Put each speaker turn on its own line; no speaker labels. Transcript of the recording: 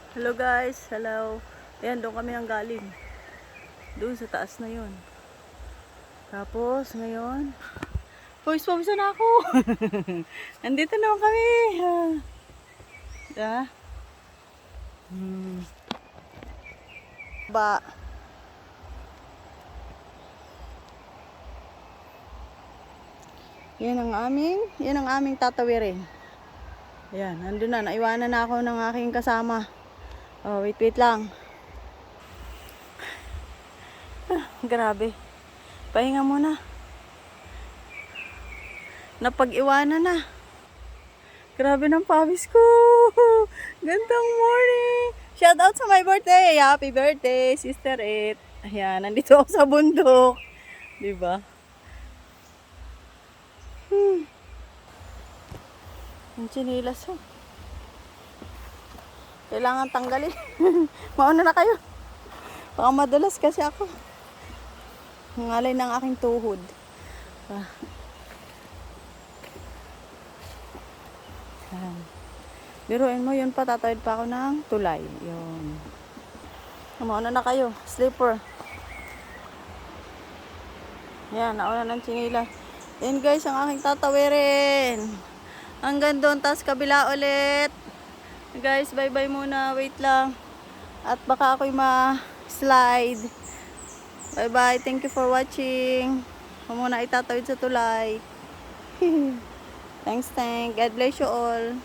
Hello guys, hello. Ayan, doon kami nang galing. Doon sa taas na yun. Tapos, ngayon, pawis-pawisan na ako. Nandito naman kami. Da? Ba? Yan ang aming tatawirin. Ayan, nandun na. Naiwanan na ako ng aking kasama. Oh, wait lang. Grabe. Pahinga muna. Napag-iwanan na. Grabe ng pawis ko. Gandang morning. Shout out sa my birthday. Happy birthday, Sister Ed. Ayan, nandito ako sa bundok. Diba? Ang chinilas oh. Kailangan tanggalin. Mauna na kayo. Baka madulas kasi ako. Ang alay ng aking tuhod. Biruin mo, yun pa, tatawid pa ako ng tulay. Yun. Mauna na kayo. Slipper. Yan, nauna ng chinila. Yan guys, ang aking tatawirin. Hanggang doon, tas kabila ulit. Guys, bye-bye muna. Wait lang. At baka ako'y ma-slide. Bye-bye. Thank you for watching. Muna itatawid sa tulay. Thanks. God bless you all.